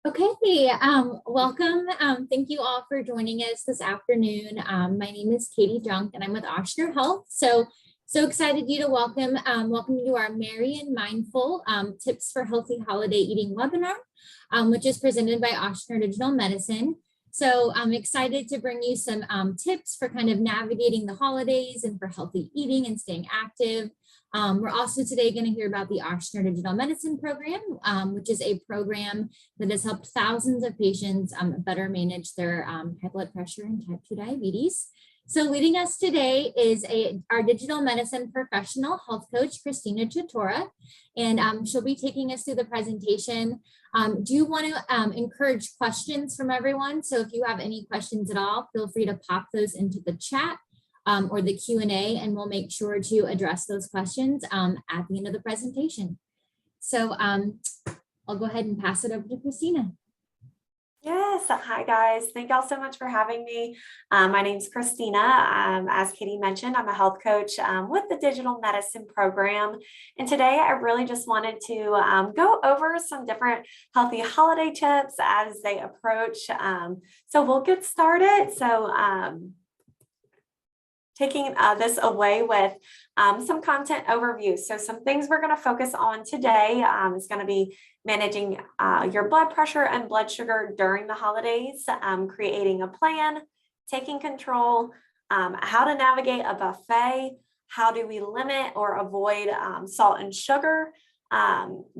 Okay, welcome. Thank you all for joining us this afternoon. My name is Katie Junk and I'm with Ochsner Health. So excited you to welcome you to our Merry and Mindful Tips for Healthy Holiday Eating webinar, which is presented by Ochsner Digital Medicine. So I'm excited to bring you some tips for kind of navigating the holidays and for healthy eating and staying active. We're also today going to hear about the Ochsner Digital Medicine program, which is a program that has helped thousands of patients better manage their high blood pressure and type 2 diabetes. So leading us today is our digital medicine professional health coach, Christina Cutura, and she'll be taking us through the presentation. Do you want to encourage questions from everyone? So if you have any questions at all, feel free to pop those into the chat or the Q&A, and we'll make sure to address those questions at the end of the presentation. So I'll go ahead and pass it over to Christina. Yes. Hi, guys. Thank y'all so much for having me. My name is Christina. As Katie mentioned, I'm a health coach with the digital medicine program. And today I really just wanted to go over some different healthy holiday tips as they approach. So we'll get started. Taking this away with some content overview. So some things we're going to focus on today is going to be managing your blood pressure and blood sugar during the holidays, creating a plan, taking control, how to navigate a buffet, how do we limit or avoid salt and sugar,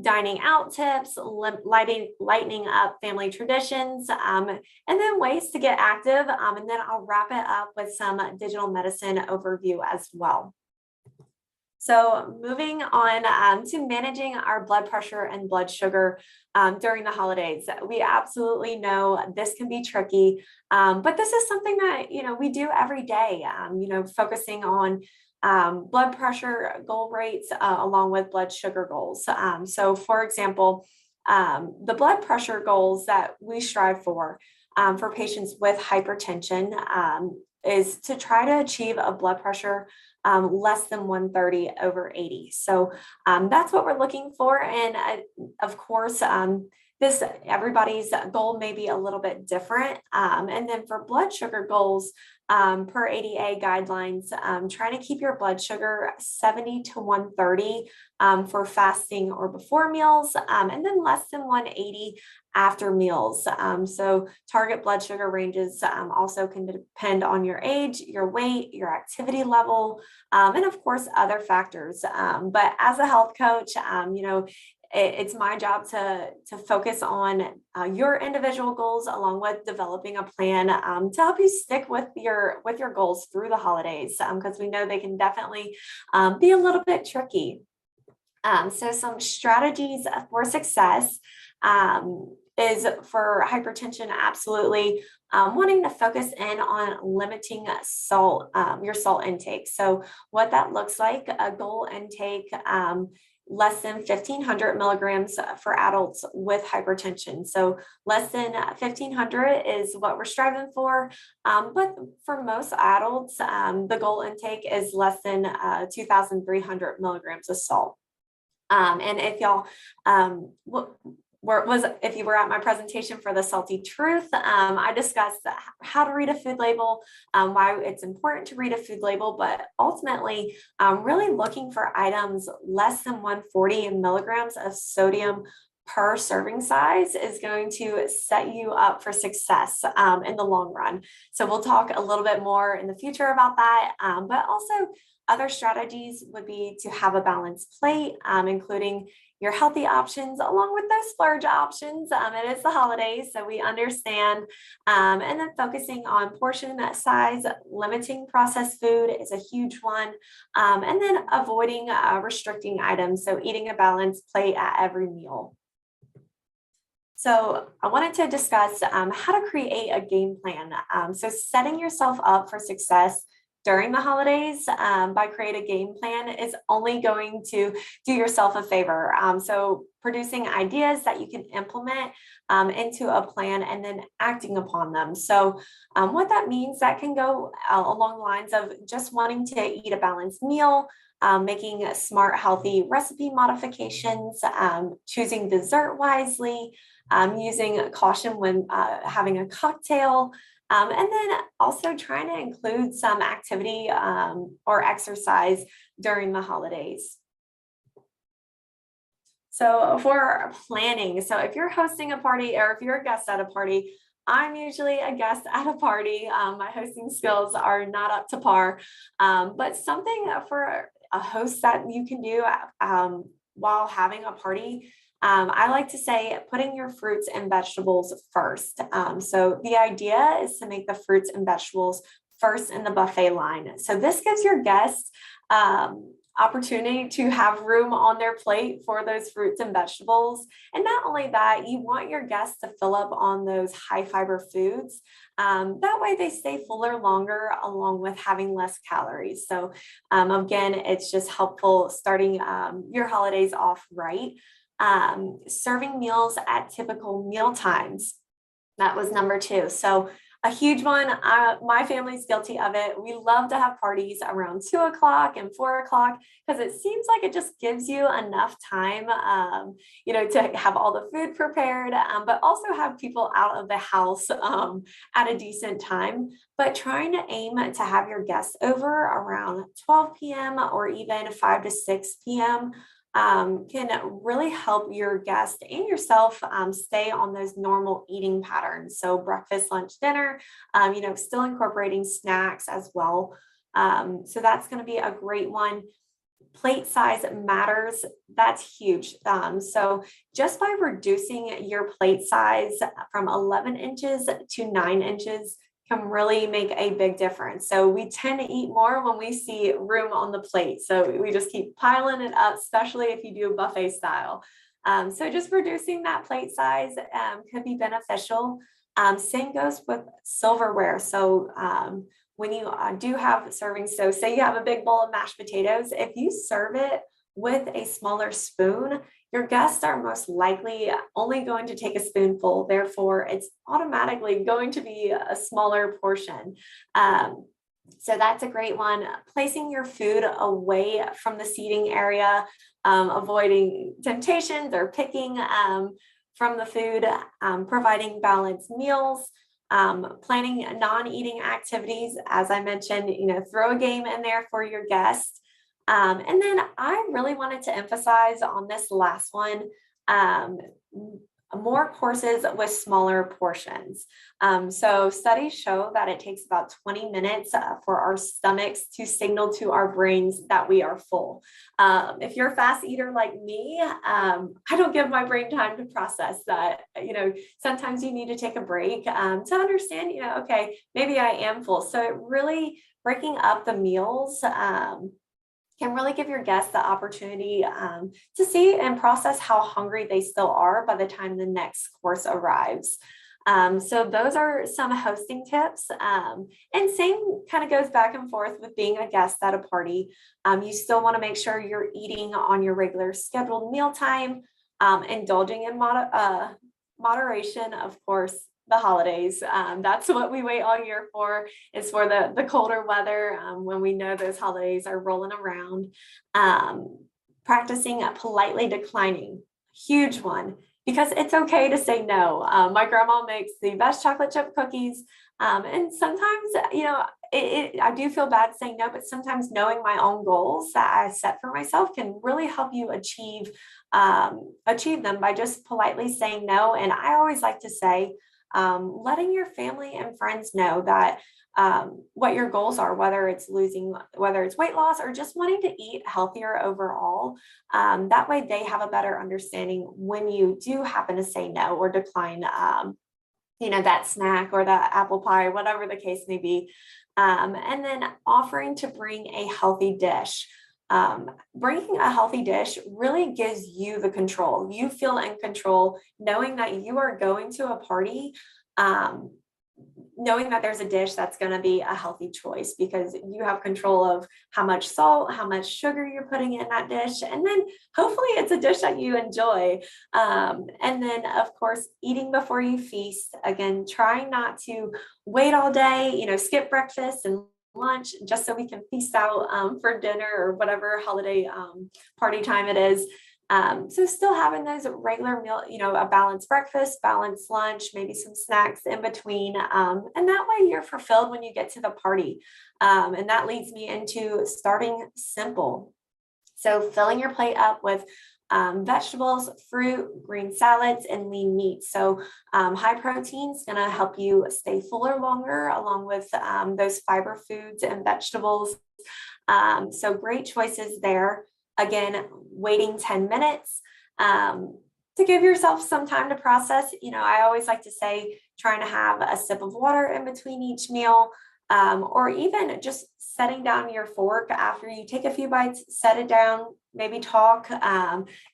dining out tips, lightening up family traditions, and then ways to get active. And then I'll wrap it up with some digital medicine overview as well. So moving on to managing our blood pressure and blood sugar during the holidays. We absolutely know this can be tricky, but this is something that, we do every day, focusing on blood pressure goal rates along with blood sugar goals. So for example, the blood pressure goals that we strive for patients with hypertension is to try to achieve a blood pressure less than 130/80. So that's what we're looking for. And of course, everybody's goal may be a little bit different. And then for blood sugar goals, per ADA guidelines, trying to keep your blood sugar 70 to 130 for fasting or before meals, and then less than 180 after meals. So target blood sugar ranges also can depend on your age, your weight, your activity level, and of course, other factors. But as a health coach, it's my job to focus on your individual goals along with developing a plan to help you stick with your goals through the holidays, because we know they can definitely be a little bit tricky. So some strategies for success is for hypertension, absolutely wanting to focus in on limiting salt, your salt intake. So what that looks like, a goal intake less than 1,500 milligrams for adults with hypertension. So less than 1,500 is what we're striving for. But for most adults, the goal intake is less than 2,300 milligrams of salt. And if y'all if you were at my presentation for the Salty Truth, I discussed how to read a food label, why it's important to read a food label, but ultimately really looking for items less than 140 milligrams of sodium per serving size is going to set you up for success in the long run. So we'll talk a little bit more in the future about that, but also other strategies would be to have a balanced plate, including your healthy options along with those splurge options. It is the holidays, so we understand. And then focusing on portion size, limiting processed food is a huge one. And then avoiding restricting items, so eating a balanced plate at every meal. So I wanted to discuss how to create a game plan. So setting yourself up for success during the holidays by creating a game plan is only going to do yourself a favor. So producing ideas that you can implement into a plan and then acting upon them. So what that means, that can go along the lines of just wanting to eat a balanced meal, making smart, healthy recipe modifications, choosing dessert wisely, using caution when having a cocktail, and then also trying to include some activity or exercise during the holidays. So for planning, so if you're hosting a party or if you're a guest at a party, I'm usually a guest at a party. My hosting skills are not up to par, but something for a host that you can do while having a party. I like to say putting your fruits and vegetables first. So the idea is to make the fruits and vegetables first in the buffet line. So this gives your guests opportunity to have room on their plate for those fruits and vegetables. And not only that, you want your guests to fill up on those high fiber foods. That way they stay fuller longer, along with having less calories. So again, it's just helpful starting your holidays off right. Serving meals at typical meal times. That was number 2. So a huge one, my family's guilty of it. We love to have parties around 2 o'clock and 4 o'clock because it seems like it just gives you enough time, to have all the food prepared, but also have people out of the house at a decent time. But trying to aim to have your guests over around 12 p.m. or even 5 to 6 p.m. Can really help your guest and yourself stay on those normal eating patterns. So breakfast, lunch, dinner, still incorporating snacks as well. So that's going to be a great one. Plate size matters. That's huge. So just by reducing your plate size from 11 inches to 9 inches can really make a big difference. So we tend to eat more when we see room on the plate. So we just keep piling it up, especially if you do a buffet style. So just reducing that plate size could be beneficial. Same goes with silverware. So when you do have servings, so say you have a big bowl of mashed potatoes, if you serve it with a smaller spoon, your guests are most likely only going to take a spoonful. Therefore, it's automatically going to be a smaller portion. So that's a great one. Placing your food away from the seating area, avoiding temptations or picking from the food, providing balanced meals, planning non-eating activities. As I mentioned, throw a game in there for your guests. And then I really wanted to emphasize on this last one, more courses with smaller portions. So studies show that it takes about 20 minutes for our stomachs to signal to our brains that we are full. If you're a fast eater like me, I don't give my brain time to process that. Sometimes you need to take a break to understand, okay, maybe I am full. So it really breaking up the meals can really give your guests the opportunity to see and process how hungry they still are by the time the next course arrives. So those are some hosting tips. And same kind of goes back and forth with being a guest at a party. You still want to make sure you're eating on your regular scheduled mealtime, indulging in moderation, of course. The holidays. That's what we wait all year for, is for the colder weather when we know those holidays are rolling around. Practicing politely declining, huge one, because it's okay to say no. My grandma makes the best chocolate chip cookies. And sometimes, I do feel bad saying no, but sometimes knowing my own goals that I set for myself can really help you achieve them by just politely saying no. And I always like to say, letting your family and friends know that what your goals are, whether it's weight loss or just wanting to eat healthier overall. That way they have a better understanding when you do happen to say no or decline, that snack or that apple pie, whatever the case may be. And then offering to bring a healthy dish. Bringing a healthy dish really gives you the control. You feel in control knowing that you are going to a party, knowing that there's a dish that's going to be a healthy choice because you have control of how much salt, how much sugar you're putting in that dish. And then hopefully it's a dish that you enjoy. And then of course, eating before you feast. Again, trying not to wait all day, skip breakfast and lunch just so we can feast out for dinner or whatever holiday party time it is. So still having those regular meal, a balanced breakfast, balanced lunch, maybe some snacks in between. And that way you're fulfilled when you get to the party. And that leads me into starting simple. So filling your plate up with vegetables, fruit, green salads, and lean meat. So high protein is going to help you stay fuller longer, along with those fiber foods and vegetables. So great choices there. Again, waiting 10 minutes to give yourself some time to process. I always like to say, trying to have a sip of water in between each meal, or even just setting down your fork after you take a few bites, set it down, maybe talk,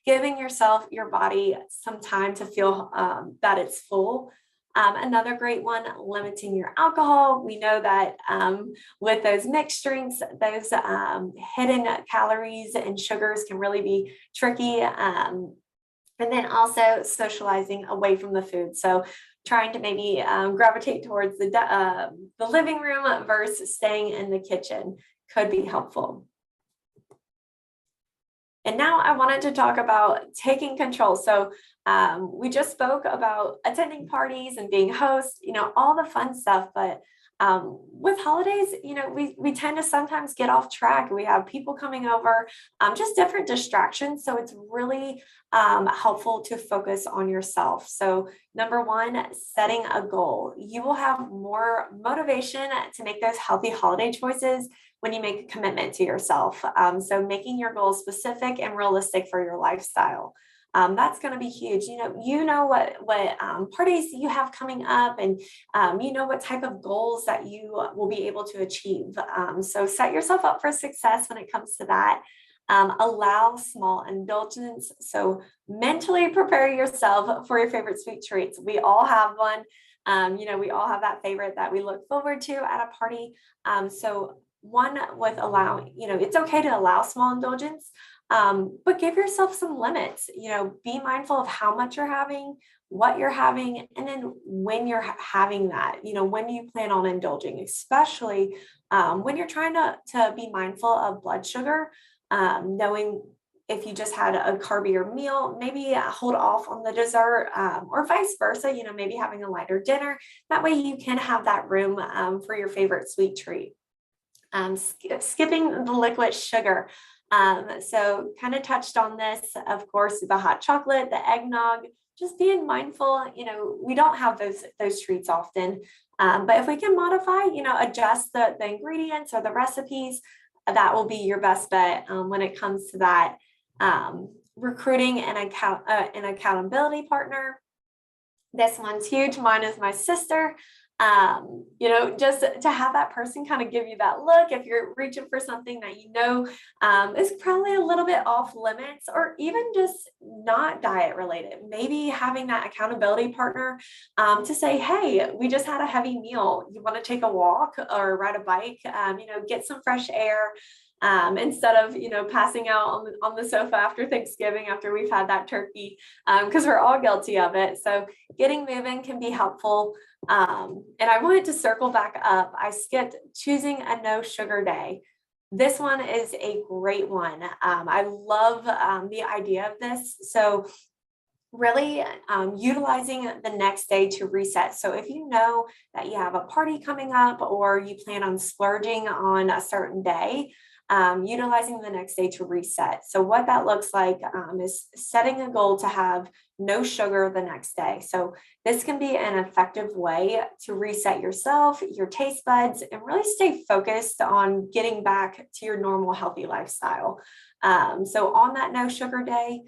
giving your body some time to feel that it's full. Another great one, limiting your alcohol. We know that with those mixed drinks, those hidden calories and sugars can really be tricky. And then also socializing away from the food. So trying to maybe gravitate towards the living room versus staying in the kitchen could be helpful. And now I wanted to talk about taking control. So we just spoke about attending parties and being host, all the fun stuff. But with holidays, we tend to sometimes get off track. We have people coming over, just different distractions. So it's really helpful to focus on yourself. So number one, setting a goal. You will have more motivation to make those healthy holiday choices when you make a commitment to yourself. So making your goals specific and realistic for your lifestyle. That's going to be huge. You know what parties you have coming up, and what type of goals that you will be able to achieve. So set yourself up for success when it comes to that. Allow small indulgence. So mentally prepare yourself for your favorite sweet treats. We all have one. We all have that favorite that we look forward to at a party. So one with allowing, it's okay to allow small indulgence. But give yourself some limits, be mindful of how much you're having, what you're having, and then when you're having that, when you plan on indulging, especially when you're trying to be mindful of blood sugar, knowing if you just had a carbier meal, maybe hold off on the dessert, or vice versa, maybe having a lighter dinner. That way you can have that room for your favorite sweet treat. Skipping the liquid sugar. So kind of touched on this, of course, the hot chocolate, the eggnog, just being mindful, we don't have those treats often, but if we can modify, adjust the ingredients or the recipes, that will be your best bet when it comes to that. Recruiting an accountability partner. This one's huge. Mine is my sister. Just to have that person kind of give you that look if you're reaching for something that is probably a little bit off limits, or even just not diet related. Maybe having that accountability partner to say, hey, we just had a heavy meal. You want to take a walk or ride a bike, get some fresh air. Instead of, passing out on the sofa after Thanksgiving, after we've had that turkey, because we're all guilty of it. So getting moving can be helpful. And I wanted to circle back up. I skipped choosing a no sugar day. This one is a great one. I love the idea of this. So really utilizing the next day to reset. So if you know that you have a party coming up or you plan on splurging on a certain day, utilizing the next day to reset. So what that looks like is setting a goal to have no sugar the next day. So this can be an effective way to reset yourself, your taste buds, and really stay focused on getting back to your normal healthy lifestyle. So on that no sugar day,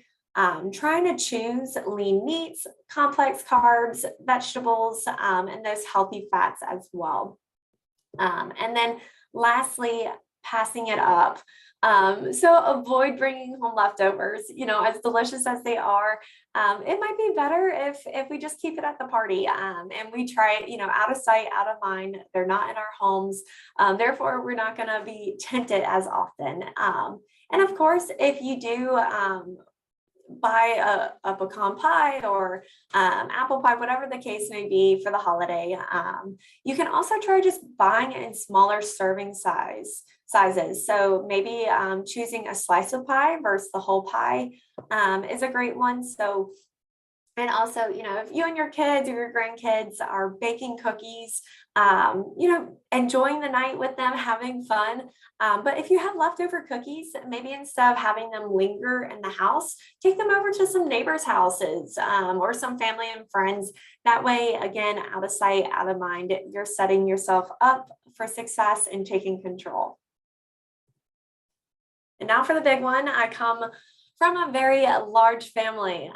trying to choose lean meats, complex carbs, vegetables, and those healthy fats as well. And then lastly, passing it up. So avoid bringing home leftovers, as delicious as they are. It might be better if we just keep it at the party and we try it, out of sight, out of mind. They're not in our homes. Therefore, we're not going to be tempted as often. And of course, if you do buy a pecan pie or apple pie, whatever the case may be for the holiday. You can also try just buying it in smaller serving sizes. So maybe choosing a slice of pie versus the whole pie is a great one. So, and also, if you and your kids or your grandkids are baking cookies, enjoying the night with them, having fun. But if you have leftover cookies, maybe instead of having them linger in the house, take them over to some neighbors' houses or some family and friends. That way, again, out of sight, out of mind, you're setting yourself up for success and taking control. And now for the big one. I come from a very large family.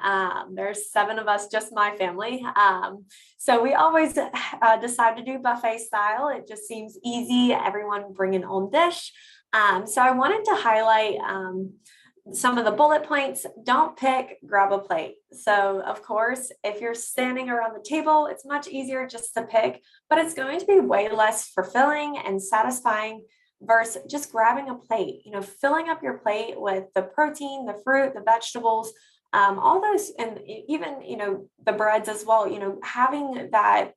There's 7 of us, just my family. So we always decide to do buffet style. It just seems easy. Everyone bring an own dish. So I wanted to highlight some of the bullet points. Don't pick, grab a plate. So of course, if you're standing around the table, it's much easier just to pick, but it's going to be way less fulfilling and satisfying versus just grabbing a plate, filling up your plate with the protein, the fruit, the vegetables, all those, and even, the breads as well. Having that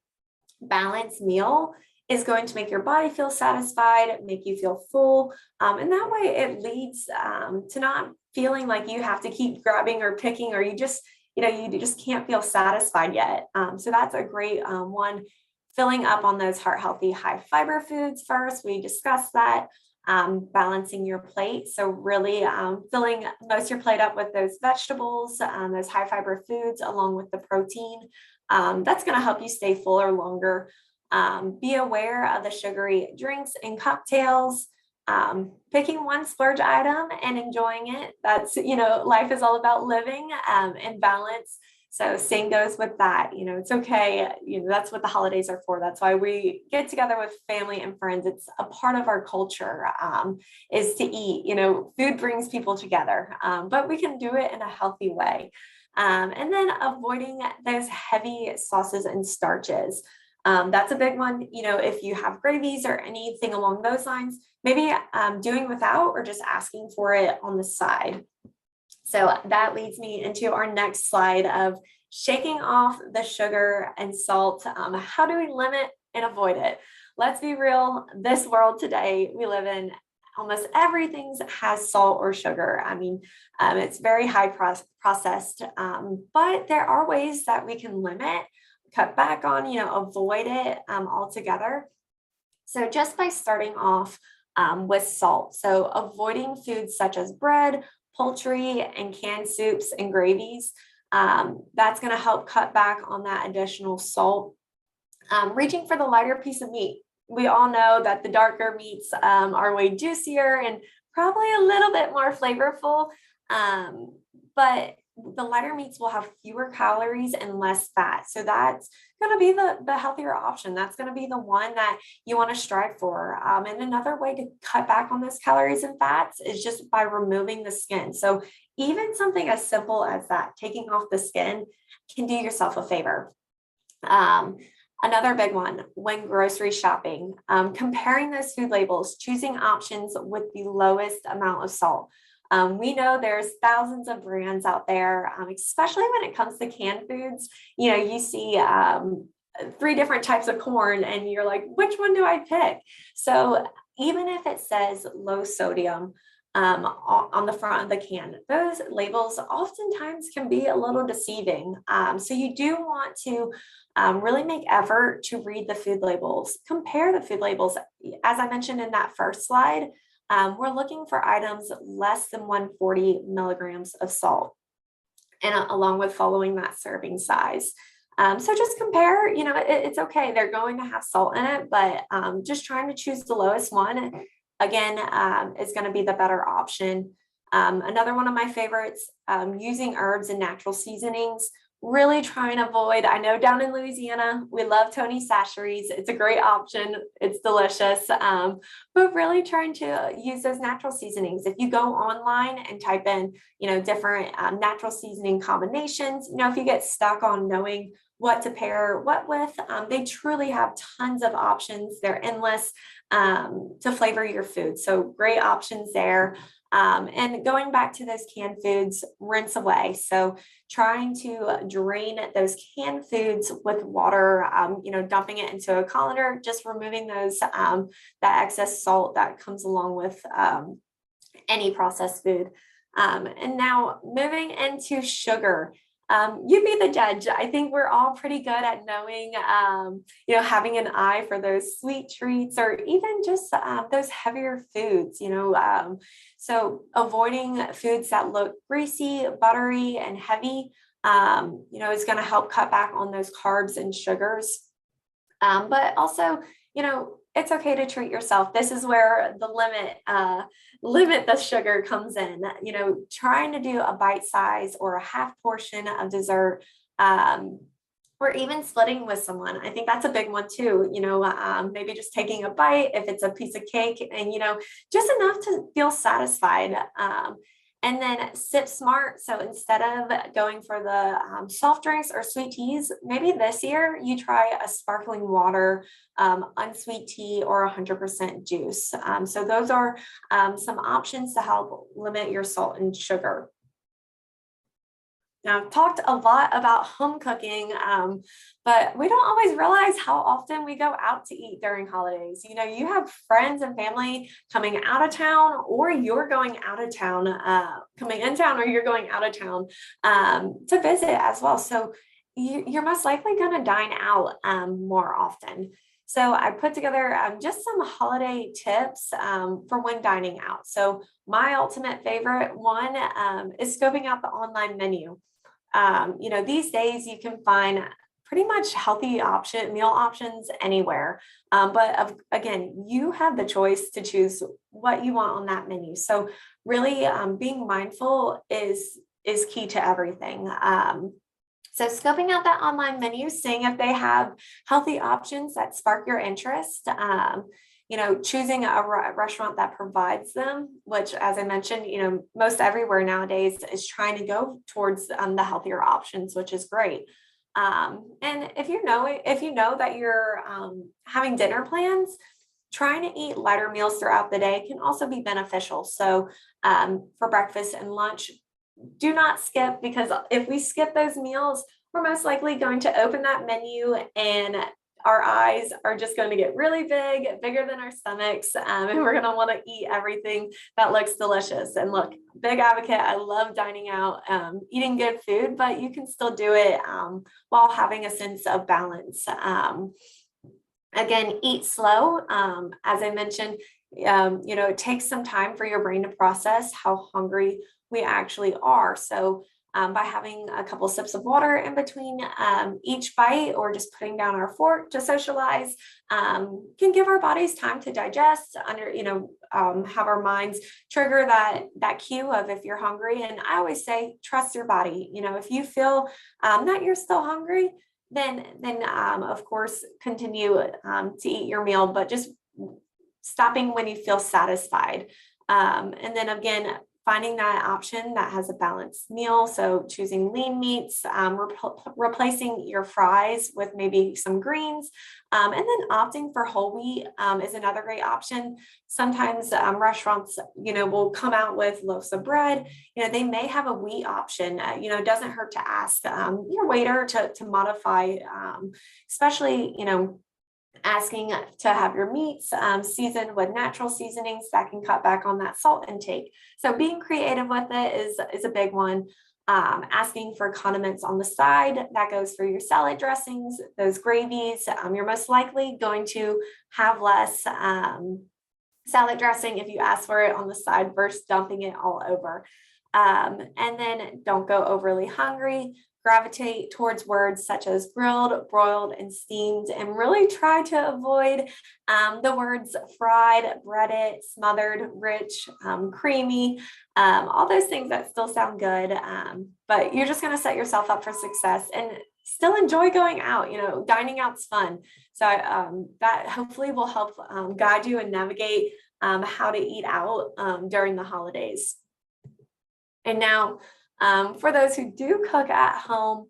balanced meal is going to make your body feel satisfied, make you feel full. And that way it leads to not feeling like you have to keep grabbing or picking, or you just can't feel satisfied yet. So that's a great one. Filling up on those heart healthy, high fiber foods first. We discussed that, balancing your plate. So really filling most of your plate up with those vegetables, those high fiber foods, along with the protein. That's going to help you stay fuller longer. Be aware of the sugary drinks and cocktails. Picking one splurge item and enjoying it. That's, life is all about living in balance. So same goes with that. It's okay. That's what the holidays are for. That's why we get together with family and friends. It's a part of our culture, is to eat. Food brings people together, but we can do it in a healthy way. And then avoiding those heavy sauces and starches. That's a big one. If you have gravies or anything along those lines, maybe doing without or just asking for it on the side. So that leads me into our next slide of shaking off the sugar and salt. How do we limit and avoid it? Let's be real. This world today we live in, almost everything has salt or sugar. It's very high processed, but there are ways that we can limit, cut back on, avoid it altogether. So just by starting off with salt. So avoiding foods such as bread, poultry, and canned soups and gravies. That's going to help cut back on that additional salt. Reaching for the lighter piece of meat. We all know that the darker meats are way juicier and probably a little bit more flavorful, but the lighter meats will have fewer calories and less fat. So that's going to be the healthier option. That's going to be the one that you want to strive for. And another way to cut back on those calories and fats is just by removing the skin. So even something as simple as that, taking off the skin, can do yourself a favor. Another big one, when grocery shopping, comparing those food labels, choosing options with the lowest amount of salt. We know there's thousands of brands out there, especially when it comes to canned foods. You see 3 different types of corn and you're like, which one do I pick? So even if it says low sodium on the front of the can, those labels oftentimes can be a little deceiving. So you do want to really make effort to read the food labels, compare the food labels. As I mentioned in that first slide, we're looking for items less than 140 milligrams of salt, and along with following that serving size. So just compare, it's okay. They're going to have salt in it, but just trying to choose the lowest one, again, is going to be the better option. Another one of my favorites, using herbs and natural seasonings. Really try and avoid, I know down in Louisiana, we love Tony Chachere's. It's a great option. It's delicious. But really trying to use those natural seasonings. If you go online and type in, different natural seasoning combinations, if you get stuck on knowing what to pair what with, they truly have tons of options. They're endless to flavor your food. So great options there. And going back to those canned foods, rinse away. So trying to drain those canned foods with water, dumping it into a colander, just removing that excess salt that comes along with any processed food. And now moving into sugar. You be the judge. I think we're all pretty good at knowing, having an eye for those sweet treats or even just those heavier foods, so avoiding foods that look greasy, buttery, and heavy, is going to help cut back on those carbs and sugars. But also, it's okay to treat yourself. This is where the limit the sugar comes in, trying to do a bite size or a half portion of dessert, or even splitting with someone. I think that's a big one too, maybe just taking a bite if it's a piece of cake and, just enough to feel satisfied. And then sip smart. So instead of going for the soft drinks or sweet teas, maybe this year you try a sparkling water, unsweet tea, or 100% juice. So those are some options to help limit your salt and sugar. Now, I've talked a lot about home cooking, but we don't always realize how often we go out to eat during holidays. You have friends and family coming out of town, or you're going out of town, coming in town, or you're going out of town to visit as well. So you're most likely going to dine out more often. So I put together just some holiday tips for when dining out. So my ultimate favorite one is scoping out the online menu. These days you can find pretty much healthy meal options anywhere. But again, you have the choice to choose what you want on that menu. So really being mindful is key to everything. So scoping out that online menu, seeing if they have healthy options that spark your interest, choosing a restaurant that provides them, which, as I mentioned, most everywhere nowadays is trying to go towards the healthier options, which is great. And if you know that you're having dinner plans, trying to eat lighter meals throughout the day can also be beneficial. So for breakfast and lunch, do not skip, because if we skip those meals, we're most likely going to open that menu and our eyes are just going to get really big, bigger than our stomachs, and we're going to want to eat everything that looks delicious. And look, big advocate, I love dining out, eating good food, but you can still do it while having a sense of balance. Again, eat slow. As I mentioned, it takes some time for your brain to process how hungry we actually are. So by having a couple sips of water in between each bite, or just putting down our fork to socialize, can give our bodies time to digest, have our minds trigger that cue of if you're hungry. And I always say, trust your body. If you feel that you're still hungry, then of course continue to eat your meal, but just stopping when you feel satisfied. And then again, finding that option that has a balanced meal. So choosing lean meats, replacing your fries with maybe some greens, and then opting for whole wheat is another great option. Sometimes restaurants, will come out with loaves of bread. They may have a wheat option. It doesn't hurt to ask your waiter to modify, especially, asking to have your meats seasoned with natural seasonings that can cut back on that salt intake. So being creative with it is a big one. Asking for condiments on the side, that goes for your salad dressings, those gravies. You're most likely going to have less salad dressing if you ask for it on the side versus dumping it all over. And then don't go overly hungry. Gravitate towards words such as grilled, broiled, and steamed, and really try to avoid the words fried, breaded, smothered, rich, creamy, all those things that still sound good, but you're just going to set yourself up for success and still enjoy going out. Dining out's fun. So that hopefully will help guide you and navigate how to eat out during the holidays. And now, for those who do cook at home,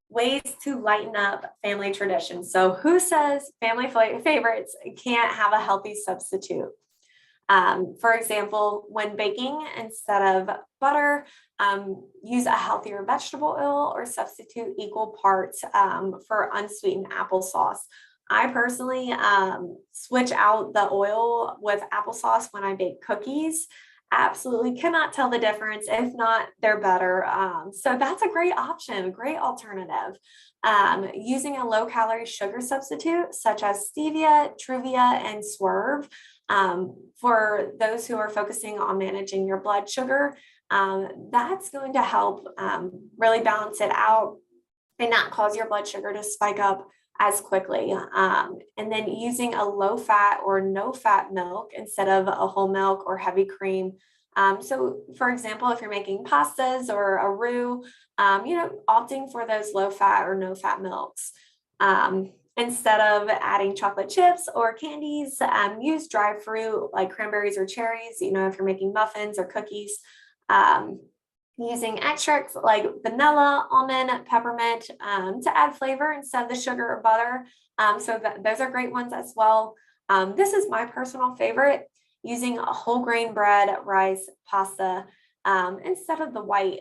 ways to lighten up family traditions. So who says family favorites can't have a healthy substitute? For example, when baking, instead of butter, use a healthier vegetable oil or substitute equal parts for unsweetened applesauce. I personally switch out the oil with applesauce when I bake cookies. Absolutely cannot tell the difference. If not, they're better. So that's a great option, great alternative. Using a low-calorie sugar substitute such as stevia, truvia, and swerve. For those who are focusing on managing your blood sugar, that's going to help really balance it out and not cause your blood sugar to spike up as quickly. And then using a low fat or no fat milk instead of a whole milk or heavy cream. So for example, if you're making pastas or a roux, opting for those low fat or no fat milks. Instead of adding chocolate chips or candies, use dry fruit like cranberries or cherries, if you're making muffins or cookies. Using extracts like vanilla, almond, peppermint to add flavor instead of the sugar or butter. Those are great ones as well. This is my personal favorite, using a whole grain bread, rice, pasta instead of the white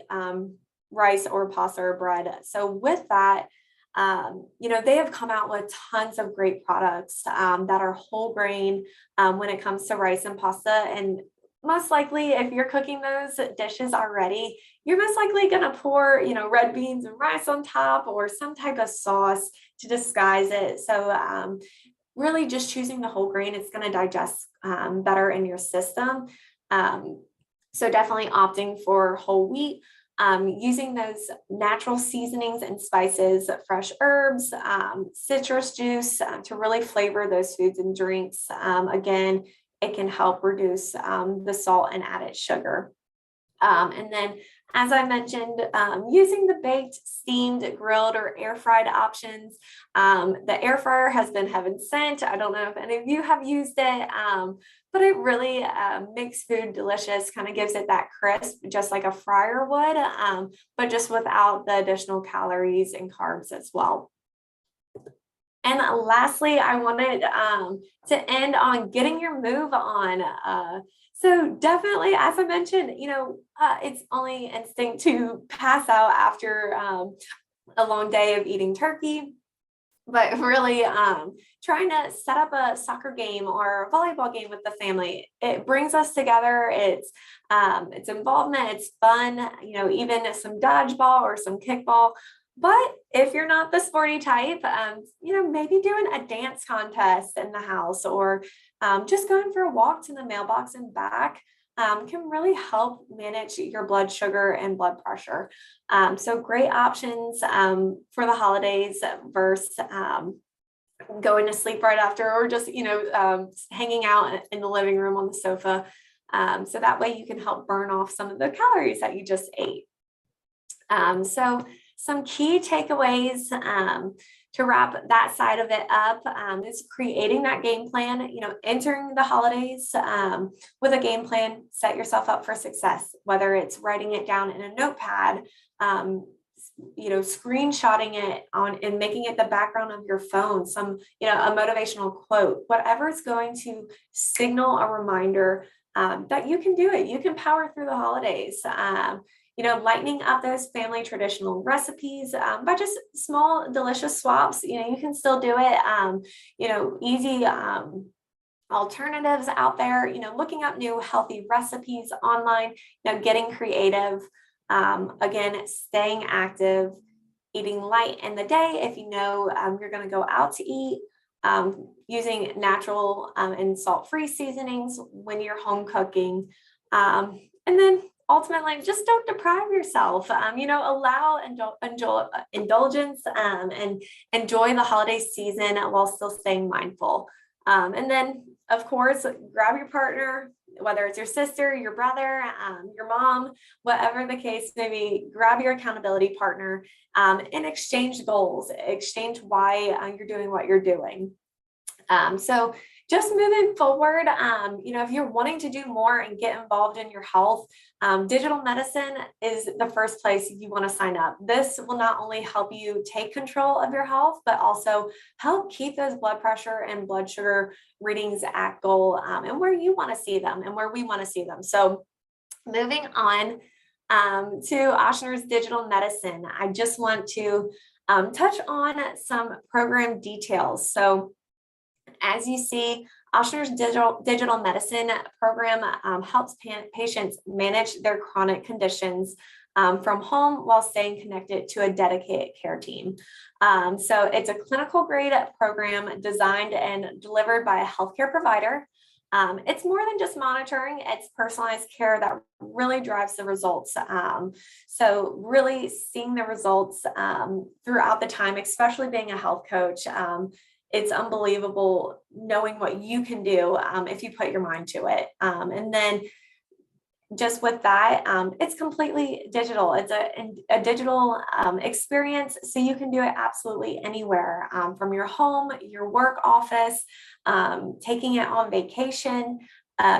rice or pasta or bread. So with that, they have come out with tons of great products that are whole grain when it comes to rice and pasta. And most likely, if you're cooking those dishes already, you're most likely going to pour, red beans and rice on top or some type of sauce to disguise it. So really just choosing the whole grain, it's going to digest better in your system. So definitely opting for whole wheat. Using those natural seasonings and spices, fresh herbs, citrus juice to really flavor those foods and drinks. Again, it can help reduce the salt and added sugar. And then, as I mentioned, using the baked, steamed, grilled, or air fried options. The air fryer has been heaven sent. I don't know if any of you have used it, but it really makes food delicious, kind of gives it that crisp, just like a fryer would, but just without the additional calories and carbs as well. And lastly, I wanted to end on getting your move on. So definitely, as I mentioned, it's only instinct to pass out after a long day of eating turkey. But really trying to set up a soccer game or a volleyball game with the family, it brings us together. It's involvement, it's fun, even some dodgeball or some kickball. But if you're not the sporty type, maybe doing a dance contest in the house or just going for a walk to the mailbox and back can really help manage your blood sugar and blood pressure. So great options for the holidays versus going to sleep right after, or just, hanging out in the living room on the sofa. So that way you can help burn off some of the calories that you just ate. So some key takeaways to wrap that side of it up is creating that game plan, entering the holidays with a game plan, set yourself up for success, whether it's writing it down in a notepad, screenshotting it on and making it the background of your phone, some, a motivational quote, whatever is going to signal a reminder that you can do it. You can power through the holidays. Lightening up those family traditional recipes by just small, delicious swaps. You can still do it. Easy alternatives out there. Looking up new healthy recipes online. Getting creative. Again, staying active. Eating light in the day if you're going to go out to eat. Using natural and salt-free seasonings when you're home cooking. And then ultimately, just don't deprive yourself, allow indulgence and enjoy the holiday season while still staying mindful. And then, of course, grab your partner, whether it's your sister, your brother, your mom, whatever the case may be, grab your accountability partner and exchange goals, exchange why you're doing what you're doing. So just moving forward, if you're wanting to do more and get involved in your health, digital medicine is the first place you want to sign up. This will not only help you take control of your health, but also help keep those blood pressure and blood sugar readings at goal, and where you want to see them and where we want to see them. So moving on to Ochsner's Digital Medicine, I just want to touch on some program details. So as you see, Ochsner's Digital Medicine program helps patients manage their chronic conditions from home while staying connected to a dedicated care team. So it's a clinical grade program designed and delivered by a healthcare provider. It's more than just monitoring, it's personalized care that really drives the results. So really seeing the results throughout the time, especially being a health coach, it's unbelievable knowing what you can do if you put your mind to it. And then just with that, it's completely digital. It's a digital experience, so you can do it absolutely anywhere, from your home, your work office, taking it on vacation.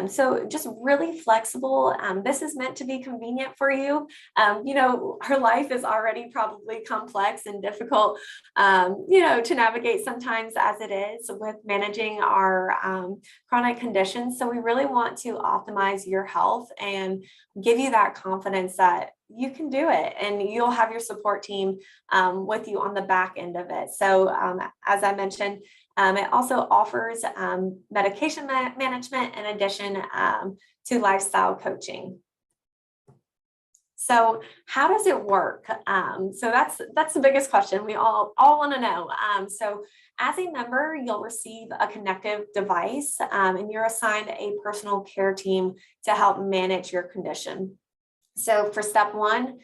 So just really flexible. This is meant to be convenient for you. Her life is already probably complex and difficult, to navigate sometimes as it is with managing our chronic conditions. So we really want to optimize your health and give you that confidence that you can do it, and you'll have your support team with you on the back end of it. So as I mentioned, it also offers medication management in addition to lifestyle coaching. So how does it work? So that's the biggest question we all want to know. So as a member, you'll receive a connective device, and you're assigned a personal care team to help manage your condition. So for step one,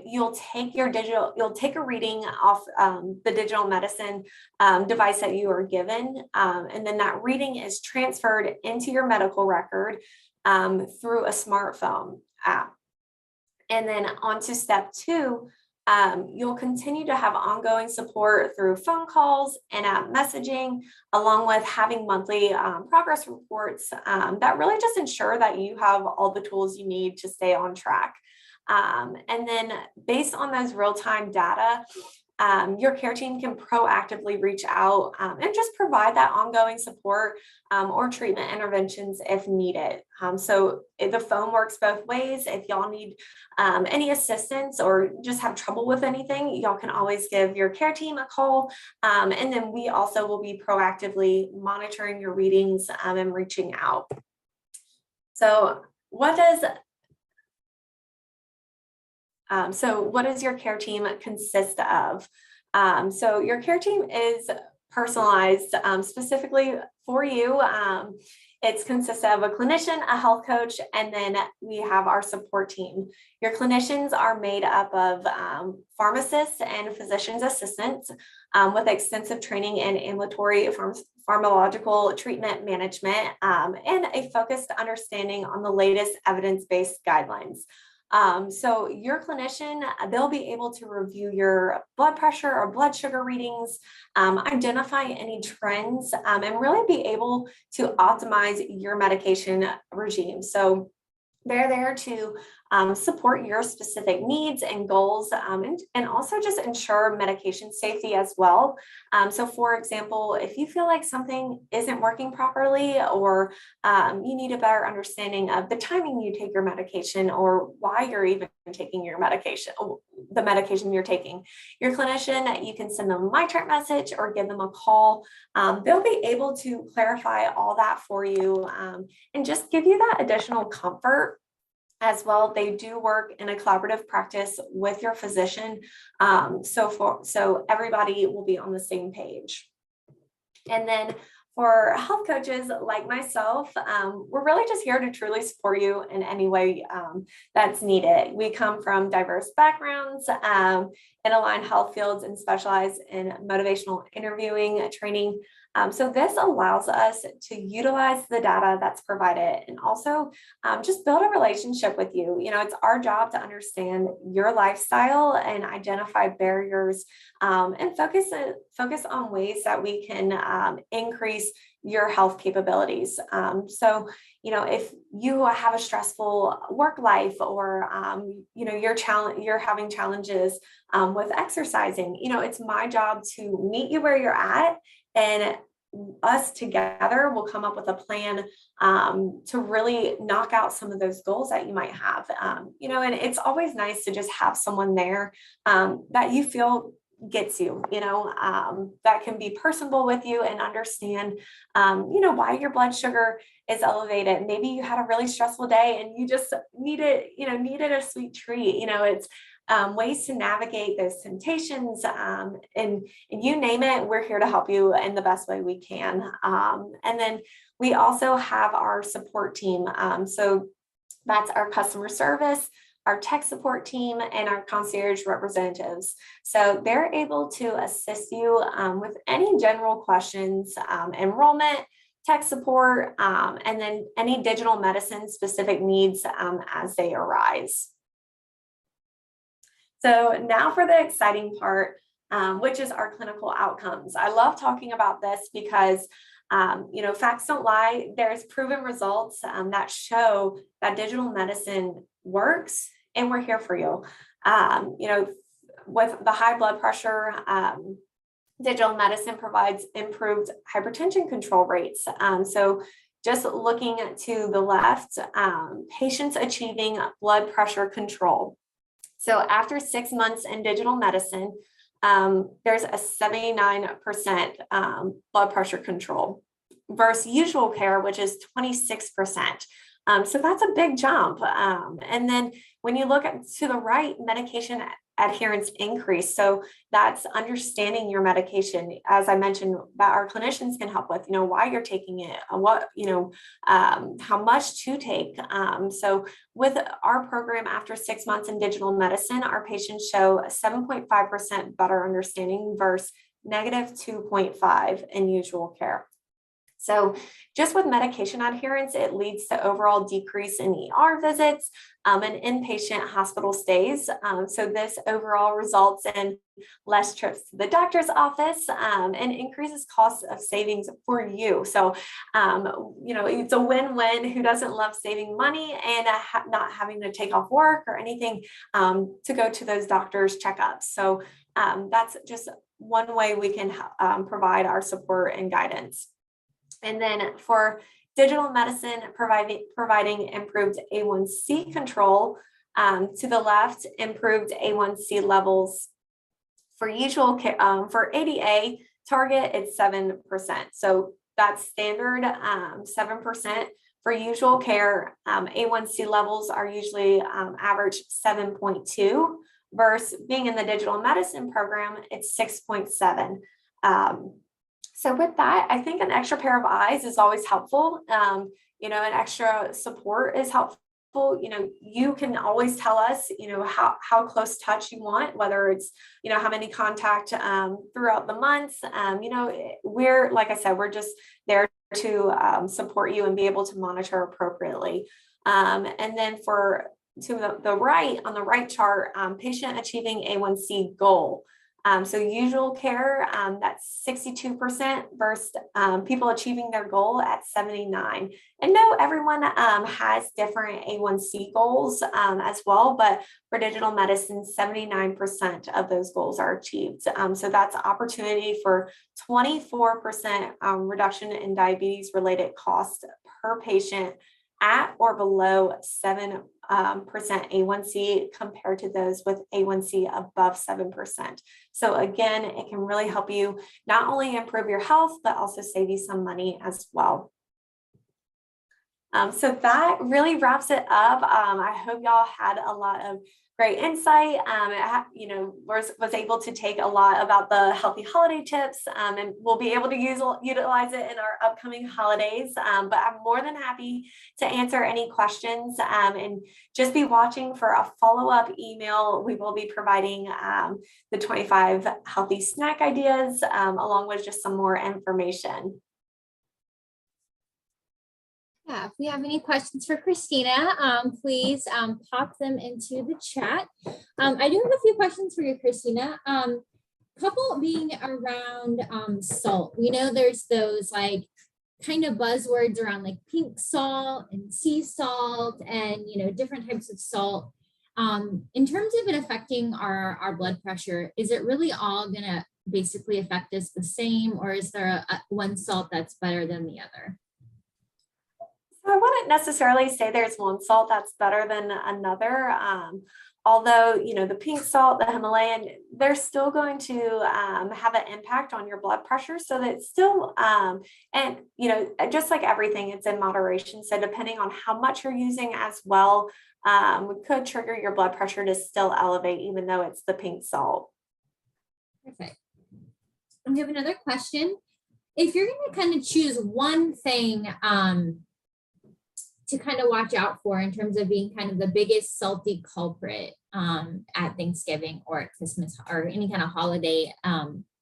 you'll take a reading off the digital medicine device that you are given, and then that reading is transferred into your medical record through a smartphone app. And then on to step two, you'll continue to have ongoing support through phone calls and app messaging, along with having monthly progress reports that really just ensure that you have all the tools you need to stay on track. And then based on those real-time data, your care team can proactively reach out and just provide that ongoing support or treatment interventions if needed. So the phone works both ways. If y'all need any assistance or just have trouble with anything, y'all can always give your care team a call. And then we also will be proactively monitoring your readings and reaching out. So what does your care team consist of? So your care team is personalized specifically for you. It consists of a clinician, a health coach, and then we have our support team. Your clinicians are made up of pharmacists and physician's assistants with extensive training in ambulatory pharmacological treatment management and a focused understanding on the latest evidence-based guidelines. So your clinician, they'll be able to review your blood pressure or blood sugar readings, identify any trends, and really be able to optimize your medication regime. So they're there to support your specific needs and goals, and also just ensure medication safety as well. So for example, if you feel like something isn't working properly, or you need a better understanding of the timing you take your medication or why you're even taking your medication, the medication you're taking, your clinician, you can send them a MyChart message or give them a call. They'll be able to clarify all that for you and just give you that additional comfort. As well, they do work in a collaborative practice with your physician, so everybody will be on the same page. And then for health coaches like myself, we're really just here to truly support you in any way that's needed. We come from diverse backgrounds in aligned health fields and specialize in motivational interviewing training. So this allows us to utilize the data that's provided and also just build a relationship with you. It's our job to understand your lifestyle and identify barriers and focus on ways that we can increase your health capabilities. So, if you have a stressful work life, or, you're having challenges with exercising, it's my job to meet you where you're at, and us together will come up with a plan to really knock out some of those goals that you might have. And it's always nice to just have someone there that you feel gets you, that can be personable with you and understand, why your blood sugar is elevated. Maybe you had a really stressful day and you just needed a sweet treat. It's ways to navigate those temptations, and you name it, we're here to help you in the best way we can. And then we also have our support team. So that's our customer service, our tech support team, and our concierge representatives. So they're able to assist you with any general questions, enrollment, tech support, and then any digital medicine specific needs as they arise. So now for the exciting part, which is our clinical outcomes. I love talking about this because facts don't lie. There's proven results that show that digital medicine works, and we're here for you. With the high blood pressure, digital medicine provides improved hypertension control rates. So just looking to the left, patients achieving blood pressure control. So after 6 months in digital medicine, there's a 79% blood pressure control versus usual care, which is 26%. So that's a big jump. And then when you look to the right, medication adherence increase. So that's understanding your medication, as I mentioned, that our clinicians can help with, why you're taking it, what, how much to take. So with our program after 6 months in digital medicine, our patients show a 7.5% better understanding versus -2.5 in usual care. So just with medication adherence, it leads to overall decrease in ER visits and inpatient hospital stays. So this overall results in less trips to the doctor's office and increases costs of savings for you. So, it's a win-win. Who doesn't love saving money and not having to take off work or anything to go to those doctor's checkups? So that's just one way we can provide our support and guidance. And then for digital medicine, providing improved A1C control, to the left, improved A1C levels for usual care. For ADA target, it's 7%. So that's standard, 7%. For usual care, A1C levels are usually average 7.2 versus being in the digital medicine program, it's 6.7. So with that, I think an extra pair of eyes is always helpful. An extra support is helpful. You can always tell us, how close touch you want, whether it's, how many contact throughout the months. We're, like I said, we're just there to support you and be able to monitor appropriately. And then to the right, on the right chart, patient achieving A1C goal. So usual care, that's 62% versus people achieving their goal at 79. And no, everyone has different A1C goals as well, but for digital medicine, 79% of those goals are achieved. So that's opportunity for 24% reduction in diabetes related costs per patient at or below 7% A1C compared to those with A1C above 7%. So again, it can really help you not only improve your health, but also save you some money as well. So that really wraps it up. I hope y'all had a lot of great insight. Was able to take a lot about the healthy holiday tips, and we'll be able to utilize it in our upcoming holidays. But I'm more than happy to answer any questions, and just be watching for a follow-up email. We will be providing the 25 healthy snack ideas along with just some more information. Yeah, if we have any questions for Christina, please pop them into the chat. I do have a few questions for you, Christina. Couple being around salt. We know there's those like kind of buzzwords around like pink salt and sea salt and, different types of salt. In terms of it affecting our blood pressure, is it really all going to basically affect us the same, or is there one salt that's better than the other? So I wouldn't necessarily say there's one salt that's better than another. Although, the pink salt, the Himalayan, they're still going to have an impact on your blood pressure. So that still, and, just like everything, it's in moderation. So depending on how much you're using as well, could trigger your blood pressure to still elevate, even though it's the pink salt. Perfect. We have another question. If you're going to kind of choose one thing to kind of watch out for in terms of being kind of the biggest salty culprit at Thanksgiving or at Christmas or any kind of holiday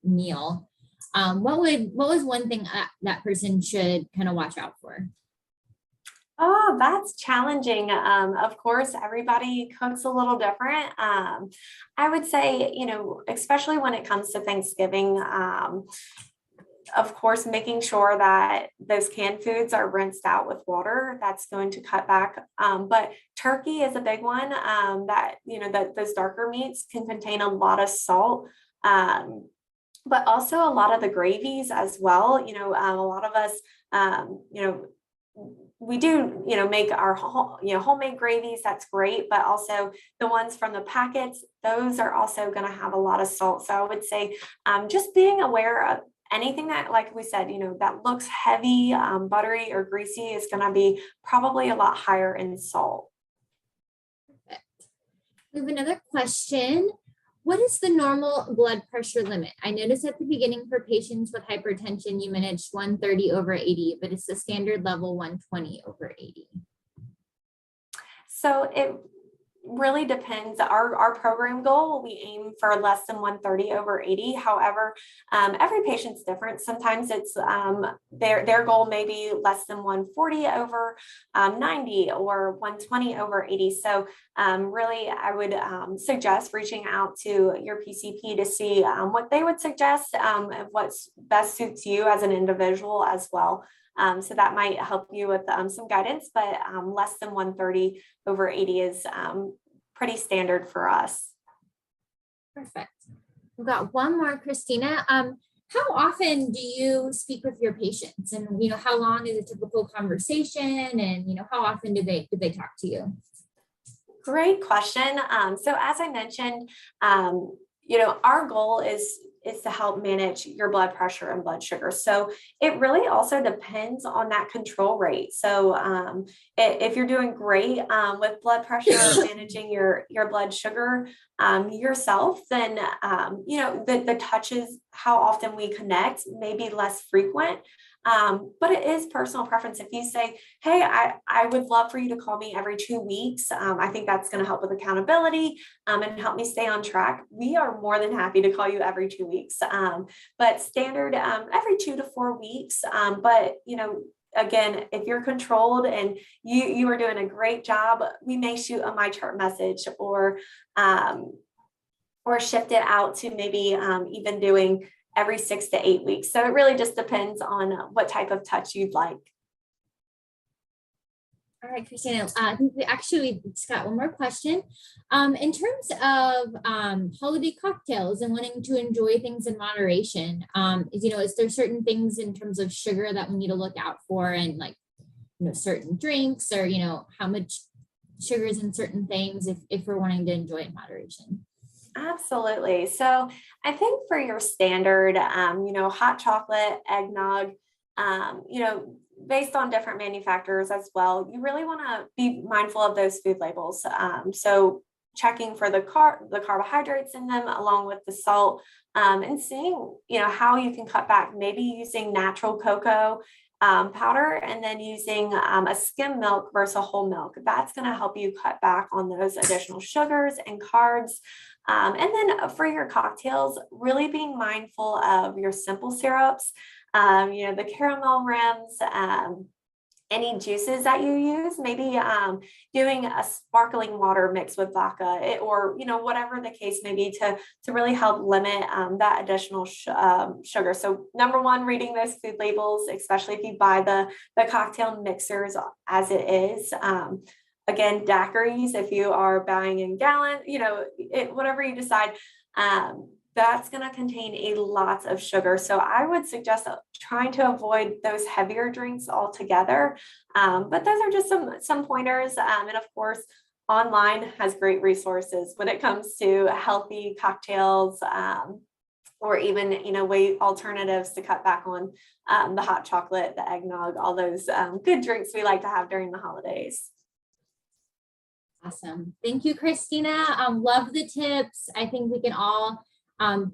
meal, what was one thing that person should kind of watch out for? Oh, that's challenging. Of course, everybody cooks a little different. I would say, especially when it comes to Thanksgiving, of course, making sure that those canned foods are rinsed out with water, that's going to cut back. But turkey is a big one that those darker meats can contain a lot of salt. But also a lot of the gravies as well. A lot of us, we do, make our homemade gravies. That's great. But also the ones from the packets, those are also going to have a lot of salt. So I would say just being aware of anything that, like we said, that looks heavy, buttery or greasy is going to be probably a lot higher in salt. Perfect. We have another question. What is the normal blood pressure limit? I noticed at the beginning for patients with hypertension, you managed 130/80, but it's the standard level 120/80. So it really depends. Our program goal, we aim for less than 130/80. However, every patient's different. Sometimes it's their goal may be less than 140/90 or 120/80. So really, I would suggest reaching out to your PCP to see what they would suggest and what's best suits you as an individual as well. So that might help you with some guidance, but less than 130/80 is pretty standard for us. Perfect. We've got one more, Christina. How often do you speak with your patients, and how long is a typical conversation, and how often do they talk to you? Great question. So as I mentioned, our goal is to help manage your blood pressure and blood sugar. So it really also depends on that control rate. So if you're doing great with blood pressure, managing your blood sugar yourself, then the touches, how often we connect, may be less frequent. But it is personal preference. If you say, hey, I would love for you to call me every 2 weeks, I think that's going to help with accountability and help me stay on track. We are more than happy to call you every 2 weeks, but standard every 2 to 4 weeks. But, again, if you're controlled and you are doing a great job, we may shoot a MyChart message or shift it out to maybe even doing every 6 to 8 weeks. So it really just depends on what type of touch you'd like. All right, Christina, I think we just got one more question. In terms of holiday cocktails and wanting to enjoy things in moderation, is there certain things in terms of sugar that we need to look out for, and certain drinks, or, how much sugar is in certain things if we're wanting to enjoy in moderation? Absolutely. So I think for your standard, hot chocolate, eggnog, based on different manufacturers as well, you really want to be mindful of those food labels. So checking for the carbohydrates in them along with the salt, and seeing, how you can cut back, maybe using natural cocoa powder and then using a skim milk versus whole milk. That's going to help you cut back on those additional sugars and carbs. And then for your cocktails, really being mindful of your simple syrups, the caramel rims, any juices that you use, maybe doing a sparkling water mixed with vodka, or whatever the case may be, to really help limit that additional sugar. So number one, reading those food labels, especially if you buy the cocktail mixers as it is. Again, daiquiris, if you are buying in gallon, whatever you decide, that's going to contain a lot of sugar. So I would suggest trying to avoid those heavier drinks altogether. But those are just some pointers. And of course, online has great resources when it comes to healthy cocktails, or even, way alternatives to cut back on the hot chocolate, the eggnog, all those good drinks we like to have during the holidays. Awesome. Thank you, Christina. Love the tips. I think we can all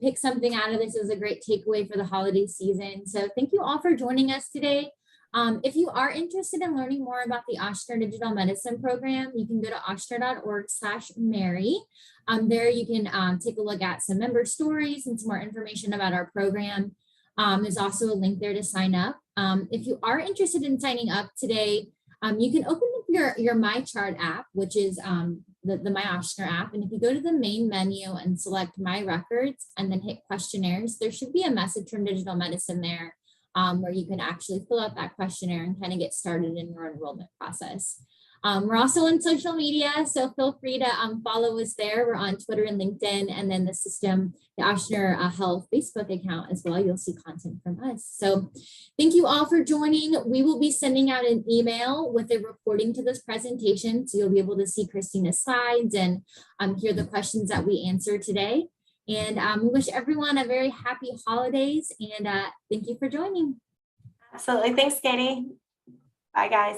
pick something out of this as a great takeaway for the holiday season. So thank you all for joining us today. If you are interested in learning more about the Ochsner Digital Medicine program, you can go to ochsner.org/Mary. There you can take a look at some member stories and some more information about our program. There's also a link there to sign up. If you are interested in signing up today, you can open up your MyChart app, which is the My Ochsner app. And if you go to the main menu and select My Records and then hit questionnaires, there should be a message from Digital Medicine there where you can actually fill out that questionnaire and kind of get started in your enrollment process. We're also on social media, so feel free to follow us there. We're on Twitter and LinkedIn, and then the Ochsner Health Facebook account as well. You'll see content from us. So thank you all for joining. We will be sending out an email with a recording to this presentation, so you'll be able to see Christina's slides and hear the questions that we answer today. And we wish everyone a very happy holidays, and thank you for joining. Absolutely. Thanks, Katie. Bye, guys.